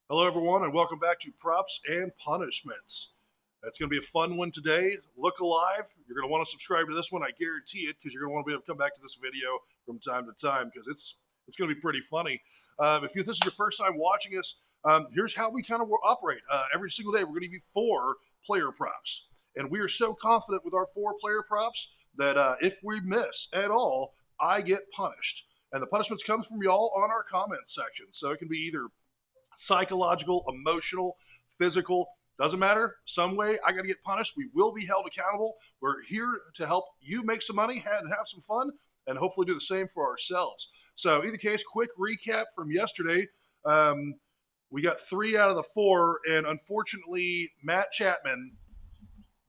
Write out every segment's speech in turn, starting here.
Hello, everyone, and welcome back to Props and Punishments. It's going to be a fun one today. Look alive. You're going to want to subscribe to this one, I guarantee it, because you're going to want to be able to come back to this video from time to time because it's going to be pretty funny. If this is your first time watching us, here's how we kind of operate. Every single day, we're going to give you 4 player props, and we are so confident with our 4 player props that if we miss at all, I get punished. And the punishments comes from y'all on our comment section. So it can be either psychological, emotional, physical, doesn't matter. Some way I got to get punished. We will be held accountable. We're here to help you make some money and have some fun and hopefully do the same for ourselves. So, either case, quick recap from yesterday. We got 3 out of the 4, and unfortunately, Matt Chapman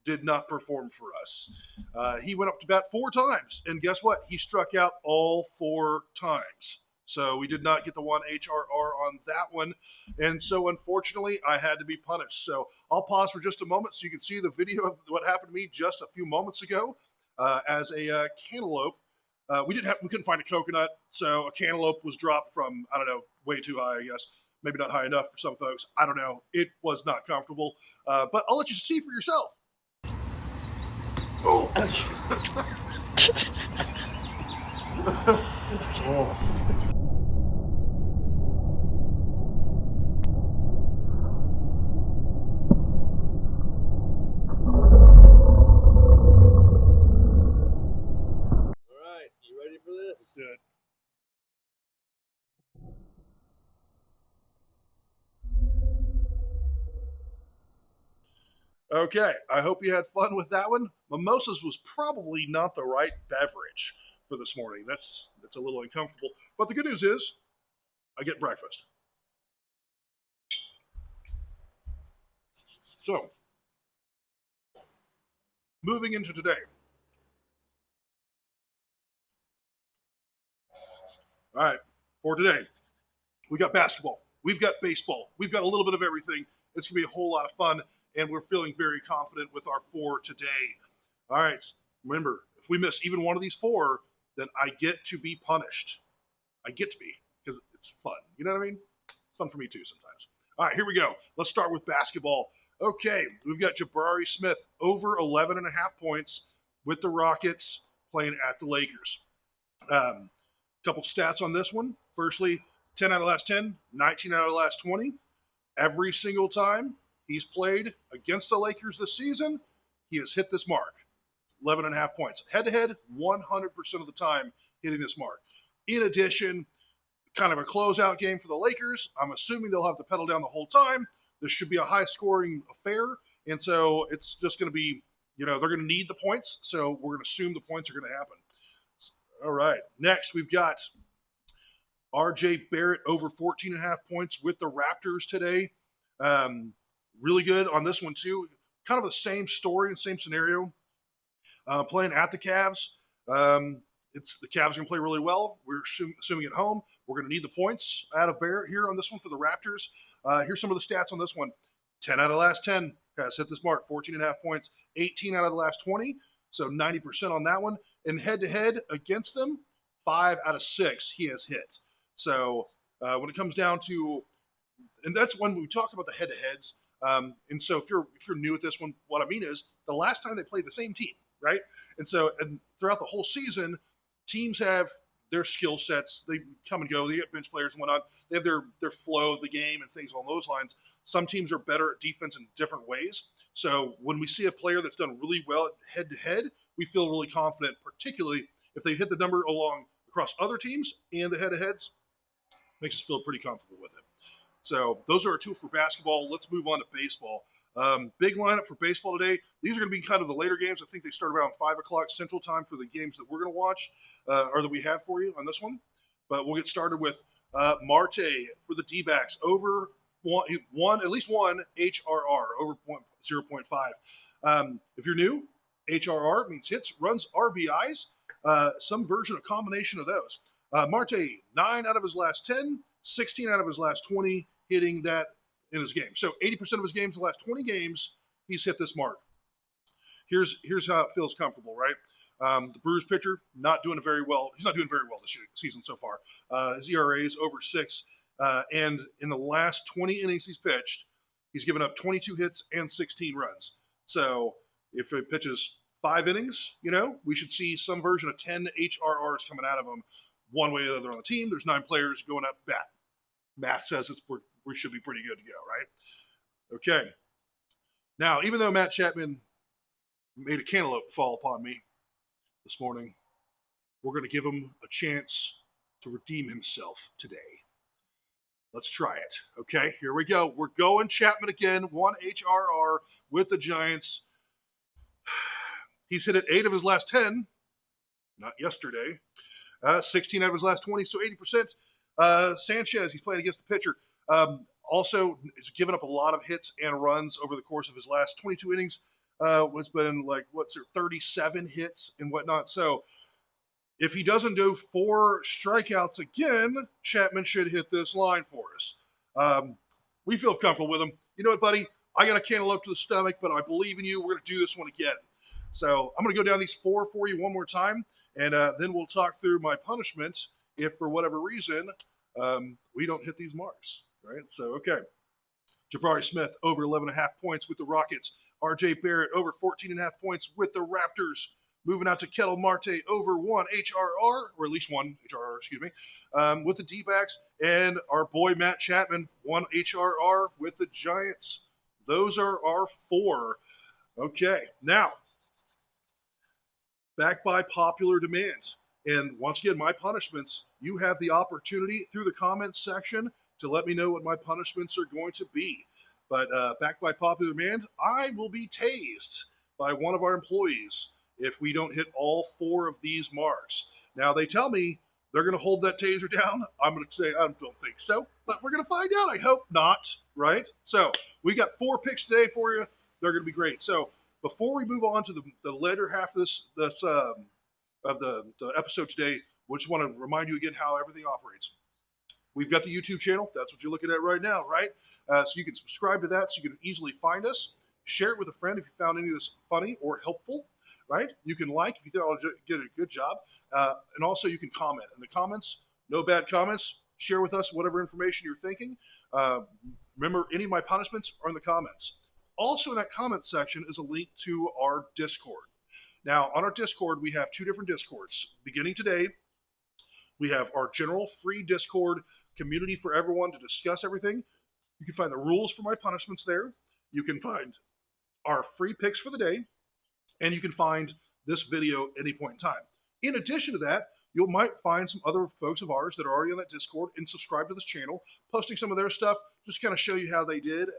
did not perform for us. He went up to bat 4 times, and guess what? He struck out all 4 times. So we did not get the 1 HRR on that one. And so unfortunately, I had to be punished. So I'll pause for just a moment so you can see the video of what happened to me just a few moments ago as a cantaloupe. We couldn't find a coconut, so a cantaloupe was dropped from, I don't know, way too high, I guess. Maybe not high enough for some folks. I don't know. It was not comfortable. But I'll let you see for yourself. Oh. Oh. Let's do it. Okay, I hope you had fun with that one. Mimosas was probably not the right beverage for this morning. That's a little uncomfortable. But the good news is I get breakfast. So, moving into today. All right, for today, we got basketball, we've got baseball, we've got a little bit of everything. It's going to be a whole lot of fun, and we're feeling very confident with our 4 today. All right, remember, if we miss even one of these 4, then I get to be punished. I get to be, because it's fun. You know what I mean? It's fun for me too sometimes. All right, here we go. Let's start with basketball. Okay, we've got Jabari Smith over 11 and a half points with the Rockets playing at the Lakers. Couple stats on this one. Firstly, 10 out of the last 10, 19 out of the last 20. Every single time he's played against the Lakers this season, he has hit this mark. 11 and a half points. Head-to-head, 100% of the time hitting this mark. In addition, kind of a closeout game for the Lakers. I'm assuming they'll have to pedal down the whole time. This should be a high-scoring affair, and so it's just going to be, they're going to need the points, so we're going to assume the points are going to happen. All right, next we've got R.J. Barrett over 14 and a half points with the Raptors today. Really good on this one, too. Kind of the same story and same scenario. Playing at the Cavs. It's the Cavs are going to play really well. We're assuming at home. We're going to need the points out of Barrett here on this one for the Raptors. Here's some of the stats on this one. 10 out of the last 10 has hit this mark. 14 and a half points. 18 out of the last 20. So 90% on that one. And head-to-head against them, 5 out of 6 he has hit. So when it comes down to, and that's when we talk about the head-to-heads. And so if you're new at this one, what I mean is the last time they played the same team, right? And throughout the whole season, teams have their skill sets. They come and go. They get bench players and whatnot. They have their flow of the game and things along those lines. Some teams are better at defense in different ways. So when we see a player that's done really well at head-to-head, we feel really confident, particularly if they hit the number across other teams and the head-to-heads, makes us feel pretty comfortable with it. So those are our 2 for basketball. Let's move on to baseball. Big lineup for baseball today. These are going to be kind of the later games. I think they start around 5 o'clock Central Time for the games that we're going to watch, or that we have for you on this one. But we'll get started with Marte for the D-backs over at least one HRR, over 0.5. If you're new, HRR means hits, runs, RBIs, some version of combination of those. Marte, 9 out of his last 10, 16 out of his last 20, hitting that in his game. So 80% of his games, the last 20 games, he's hit this mark. Here's how it feels comfortable, right? The Brewers pitcher, not doing very well. He's not doing very well this season so far. His ERA is over 6. And in the last 20 innings he's pitched, he's given up 22 hits and 16 runs. So if he pitches 5 innings, we should see some version of 10 HRRs coming out of him one way or the other on the team. There's 9 players going up bat. Math says we should be pretty good to go, right? Okay. Now, even though Matt Chapman made a cantaloupe fall upon me this morning, we're going to give him a chance to redeem himself today. Let's try it. Okay, here we go. We're going Chapman again, 1 HRR with the Giants. He's hit it 8 of his last 10, not yesterday. 16 out of his last 20, so 80%. Sanchez, he's playing against the pitcher. Also, he's given up a lot of hits and runs over the course of his last 22 innings. It's been 37 hits and whatnot. So if he doesn't do 4 strikeouts again, Chapman should hit this line for us. We feel comfortable with him. You know what, buddy? I got a cantaloupe to the stomach, but I believe in you. We're going to do this one again. So I'm going to go down these 4 for you one more time, and then we'll talk through my punishment if, for whatever reason, we don't hit these marks. Right? So, okay. Jabari Smith over 11.5 points with the Rockets. R.J. Barrett over 14.5 points with the Raptors. Moving out to Kettle Marte over 1 HRR, or at least 1 HRR, excuse me, with the D-backs. And our boy Matt Chapman, 1 HRR with the Giants. Those are our 4. Okay, now, back by popular demand. And once again, my punishments, you have the opportunity through the comments section to let me know what my punishments are going to be. But back by popular demand, I will be tased by one of our employees if we don't hit all 4 of these marks. Now, they tell me they're going to hold that taser down. I'm going to say I don't think so, but we're going to find out. I hope not, right? So we got 4 picks today for you. They're going to be great. So before we move on to the later half of the episode today, we just want to remind you again how everything operates. We've got the YouTube channel. That's what you're looking at right now, right? So you can subscribe to that so you can easily find us. Share it with a friend if you found any of this funny or helpful, right? You can like if you thought I did a good job. And also you can comment. In the comments, no bad comments. Share with us whatever information you're thinking. Remember, any of my punishments are in the comments. Also in that comment section is a link to our Discord. Now, on our Discord, we have 2 different Discords. Beginning today, we have our general free Discord community for everyone to discuss everything. You can find the rules for my punishments there. You can find our free picks for the day. And you can find this video any point in time. In addition to that, you might find some other folks of ours that are already on that Discord and subscribe to this channel, posting some of their stuff, just kind of show you how they did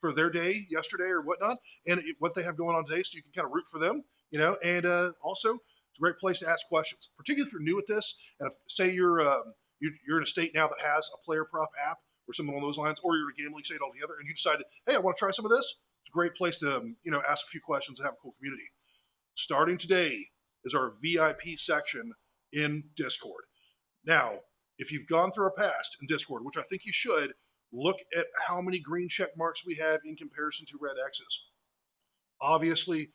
for their day yesterday or whatnot, and what they have going on today, so you can kind of root for them, and also it's a great place to ask questions, particularly if you're new at this, and if, say you're in a state now that has a player prop app or something along those lines, or you're in a gambling state altogether, and you decided, hey, I want to try some of this. It's a great place to, ask a few questions and have a cool community. Starting today is our VIP section in Discord. Now, if you've gone through our past in Discord, which I think you should, look at how many green check marks we have in comparison to red X's. Obviously,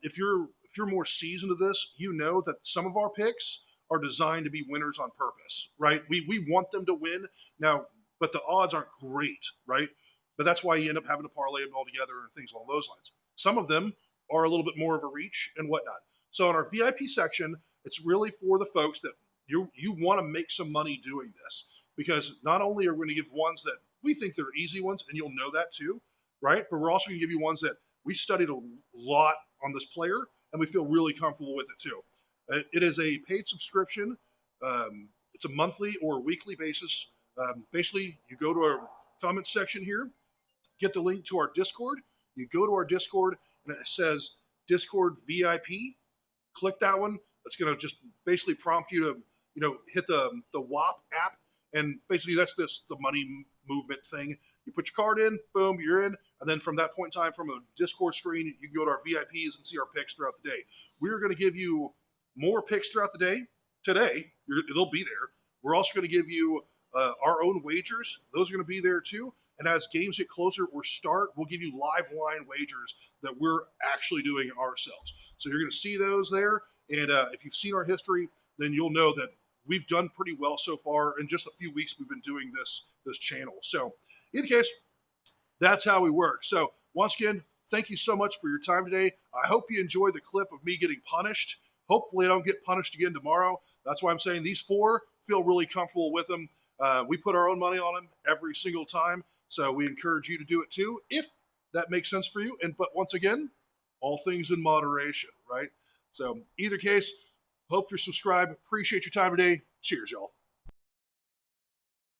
if you're more seasoned to this, you know that some of our picks are designed to be winners on purpose, right? We want them to win now, but the odds aren't great, right? But that's why you end up having to parlay them all together and things along those lines. Some of them are a little bit more of a reach and whatnot. So in our VIP section, it's really for the folks that you want to make some money doing this, because not only are we going to give ones that we think they're easy ones, and you'll know that too, right? But we're also going to give you ones that we studied a lot on this player, and we feel really comfortable with it too. It is a paid subscription. It's a monthly or weekly basis. Basically, you go to our comment section here, get the link to our Discord. You go to our Discord, and it says Discord VIP. Click that one. That's going to just basically prompt you to, hit the WAP app. And basically, that's the money movement thing. You put your card in, boom, you're in. And then from that point in time, from a Discord screen, you can go to our VIPs and see our picks throughout the day. We're going to give you more picks throughout the day. Today, they'll be there. We're also going to give you our own wagers. Those are going to be there too. And as games get closer or start, we'll give you live line wagers that we're actually doing ourselves. So you're going to see those there. And if you've seen our history, then you'll know that we've done pretty well so far. In just a few weeks, we've been doing this channel. So, in either case, that's how we work. So, once again, thank you so much for your time today. I hope you enjoyed the clip of me getting punished. Hopefully, I don't get punished again tomorrow. That's why I'm saying these four, feel really comfortable with them. We put our own money on them every single time. So we encourage you to do it too, if that makes sense for you. But once again, all things in moderation, right? So either case, hope you're subscribed. Appreciate your time today. Cheers, y'all.